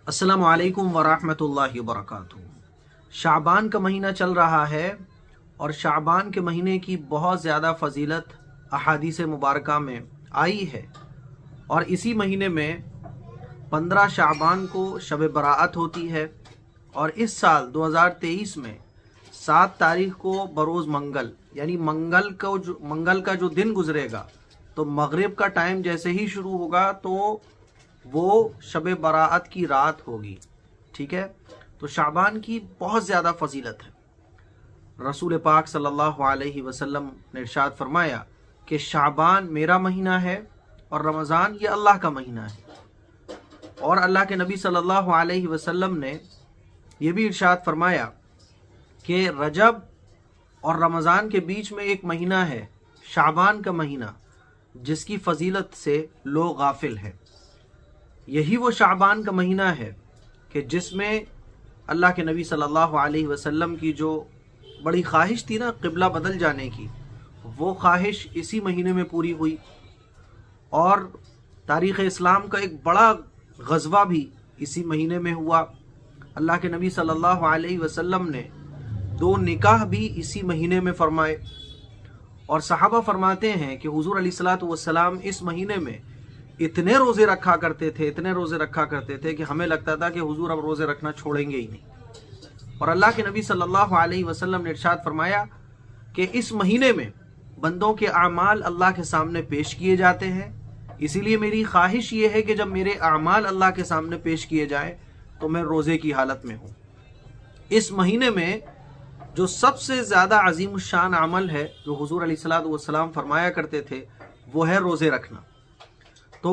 अस्सलामु अलैकुम वरहमतुल्लाहि वबरकातुहू। शाबान का महीना चल रहा है और शाबान के महीने की बहुत ज़्यादा फ़जीलत अहादीस मुबारका में आई है। और इसी महीने में 15 शाबान को शब बराअत होती है और इस साल 2023 में 7 तारीख को बरोज़ मंगल यानी मंगल का जो दिन गुजरेगा तो मगरिब का टाइम जैसे ही शुरू होगा तो वो शब बराअत की रात होगी। ठीक है, तो शाबान की बहुत ज़्यादा फजीलत है। रसूल पाक सल्लल्लाहु अलैहि वसल्लम ने इरशाद फरमाया कि शाबान मेरा महीना है और रमज़ान ये अल्लाह का महीना है। और अल्लाह के नबी सल्लल्लाहु अलैहि वसल्लम ने ये भी इरशाद फरमाया कि रजब और रमज़ान के बीच में एक महीना है शाबान का महीना, जिसकी फजीलत से लोग गाफिल हैं। यही वो शाबान का महीना है कि जिसमें अल्लाह के नबी सल्लल्लाहु अलैहि वसल्लम की जो बड़ी ख्वाहिश थी ना क़िबला बदल जाने की, वो ख्वाहिश इसी महीने में पूरी हुई। और तारीख़ इस्लाम का एक बड़ा ग़ज़वा भी इसी महीने में हुआ। अल्लाह के नबी सल्लल्लाहु अलैहि वसल्लम ने 2 निकाह भी इसी महीने में फरमाए। और सहाबा फरमाते हैं कि हुज़ूर अलैहिस्सलातु वस्सलाम इस महीने में इतने रोज़े रखा करते थे कि हमें लगता था कि हुजूर अब रोज़े रखना छोड़ेंगे ही नहीं। और अल्लाह के नबी सल्लल्लाहु अलैहि वसल्लम ने इरशाद फरमाया कि इस महीने में बंदों के अमाल अल्लाह के सामने पेश किए जाते हैं, इसीलिए मेरी ख्वाहिश ये है कि जब मेरे अमाल अल्लाह के सामने पेश किए जाएं तो मैं रोज़े की हालत में हूँ। इस महीने में जो सबसे ज़्यादा अजीम शान अमल है जो हुजूर अलैहिस्सलातु वस्सलाम फरमाया करते थे वो है रोज़े रखना। तो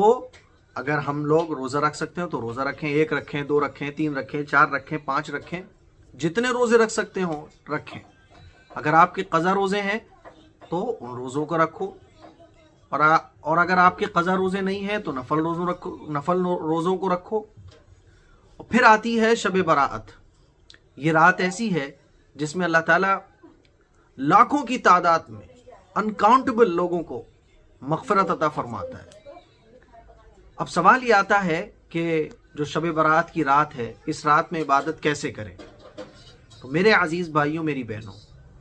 अगर हम लोग रोज़ा रख सकते हो तो रोज़ा रखें, 1 रखें, 2 रखें, 3 रखें, 4 रखें, 5 रखें, जितने रोज़े रख सकते हो रखें। अगर आपके क़ज़ा रोज़े हैं तो उन रोज़ों को रखो और अगर आपके क़ज़ा रोज़े नहीं हैं तो नफल रोज़ों को रखो। और फिर आती है शब बराअत। ये रात ऐसी है जिसमें अल्लाह ताला लाखों की तादाद में अनकाउंटेबल लोगों को मग़फ़िरत अता फरमाता है। अब सवाल ये आता है कि जो शब बरात की रात है, इस रात में इबादत कैसे करें। तो मेरे अजीज़ भाइयों, मेरी बहनों,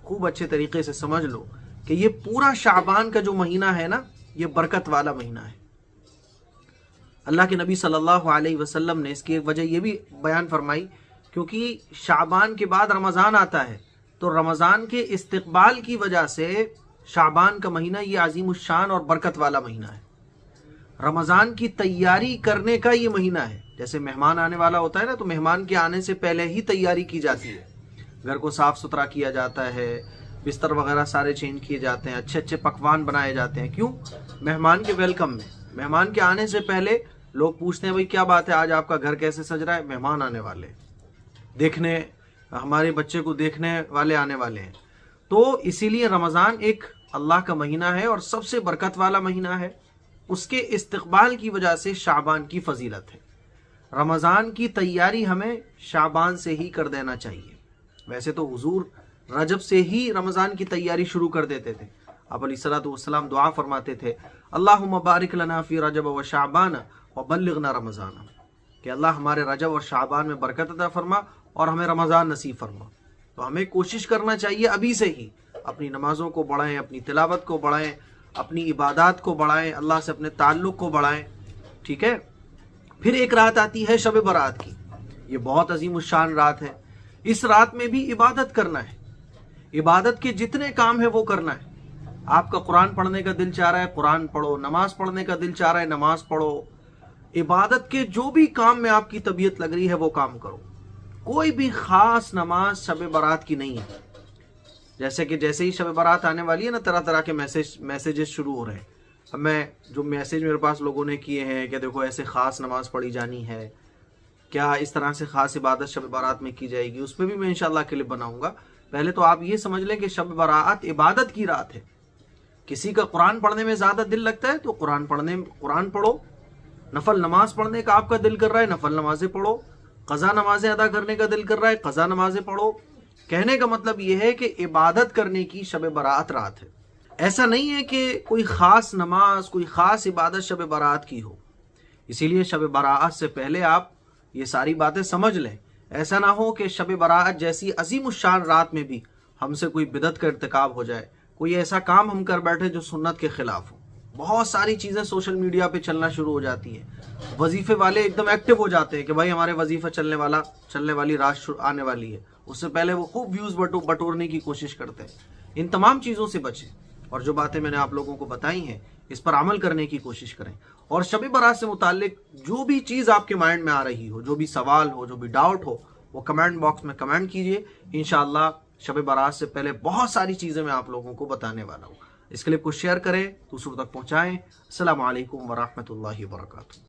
खूब अच्छे तरीके से समझ लो कि ये पूरा शाबान का जो महीना है ना, ये बरकत वाला महीना है। अल्लाह के नबी सल्लल्लाहु अलैहि वसल्लम ने इसकी एक वजह ये भी बयान फरमाई क्योंकि शाबान के बाद रमज़ान आता है, तो रमज़ान के इस्तक़बाल की वजह से शाबान का महीना ये अज़ीमुश्शान और बरकत वाला महीना है। रमज़ान की तैयारी करने का ये महीना है। जैसे मेहमान आने वाला होता है ना, तो मेहमान के आने से पहले ही तैयारी की जाती है, घर को साफ़ सुथरा किया जाता है, बिस्तर वगैरह सारे चेंज किए जाते हैं, अच्छे अच्छे पकवान बनाए जाते हैं। क्यों? मेहमान के वेलकम में, मेहमान के आने से पहले लोग पूछते हैं भाई क्या बात है, आज आपका घर कैसे सज रहा है, मेहमान आने वाले देखने, हमारे बच्चे को देखने वाले आने वाले हैं। तो इसीलिए रमज़ान एक अल्लाह का महीना है और सबसे बरकत वाला महीना है। उसके इस्तक़बाल की वजह से शाबान की फजीलत है। रमज़ान की तैयारी हमें शाबान से ही कर देना चाहिए। वैसे तो हुजूर रजब से ही रमज़ान की तैयारी शुरू कर देते थे। आप अलैहिस्सलातु वस्सलाम दुआ फरमाते थे, अल्लाहुम्मा बारिक लना फी रजब व शाबान व बल्लिगना रमज़ान, कि अल्लाह हमारे रजब और शाबान में बरकत अता फरमा और हमें रमज़ान नसीब फरमा। तो हमें कोशिश करना चाहिए अभी से ही अपनी नमाज़ों को बढ़ाएं, अपनी तिलावत को बढ़ाएं, अपनी इबादत को बढ़ाएं, अल्लाह से अपने ताल्लुक़ को बढ़ाएं। ठीक है। फिर एक रात आती है शब बरात की। ये बहुत अजीमुश्शान रात है। इस रात में भी इबादत करना है। इबादत के जितने काम है वो करना है। आपका कुरान पढ़ने का दिल चाह रहा है, कुरान पढ़ो। नमाज पढ़ने का दिल चाह रहा है, नमाज पढ़ो। इबादत के जो भी काम में आपकी तबीयत लग रही है वो काम करो। कोई भी ख़ास नमाज शब बरात की नहीं है। जैसे ही शब बारात आने वाली है ना, तरह तरह के मैसेजेस शुरू हो रहे हैं। अब मैं जो मैसेज मेरे पास लोगों ने किए हैं कि देखो ऐसे ख़ास नमाज पढ़ी जानी है, क्या इस तरह से ख़ास इबादत शब बारात में की जाएगी, उस पर भी मैं इंशाल्लाह क्लिप बनाऊंगा। पहले तो आप ये समझ लें कि शब बारात इबादत की रात है। किसी का कुरान पढ़ने में ज़्यादा दिल लगता है तो कुरान पढ़ो। नफल नमाज पढ़ने का आपका दिल कर रहा है, नफल नमाजें पढ़ो। क़ज़ा नमाजें अदा करने का दिल कर रहा है, क़ज़ा नमाजें पढ़ो। कहने का मतलब यह है कि इबादत करने की शब बरात रात है। ऐसा नहीं है कि कोई ख़ास नमाज, कोई ख़ास इबादत शब बरात की हो। इसीलिए शब बरात से पहले आप ये सारी बातें समझ लें। ऐसा ना हो कि शब बारात जैसी अजीमुश्शान रात में भी हमसे कोई बिदअत का इर्तिकाब हो जाए, कोई ऐसा काम हम कर बैठे जो सुन्नत के खिलाफ हो। बहुत सारी चीज़ें सोशल मीडिया पे चलना शुरू हो जाती हैं। वजीफे वाले एकदम एक्टिव हो जाते हैं कि भाई हमारे वजीफा चलने वाली रात आने वाली है, उससे पहले वो खूब व्यूज़ बटोरने की कोशिश करते हैं। इन तमाम चीज़ों से बचें और जो बातें मैंने आप लोगों को बताई हैं इस पर अमल करने की कोशिश करें। और शब बारात से मुताल्लिक जो भी चीज़ आपके माइंड में आ रही हो, जो भी सवाल हो, जो भी डाउट हो, वो कमेंट बॉक्स में कमेंट कीजिए। इंशाअल्लाह शब बारात से पहले बहुत सारी चीज़ें मैं आप लोगों को बताने वाला हूँ। इस क्लिप को शेयर करें, दूसरों तक पहुँचाएँ। अस्सलामु अलैकुम वरहमतुल्लाहि वबरकातुहू।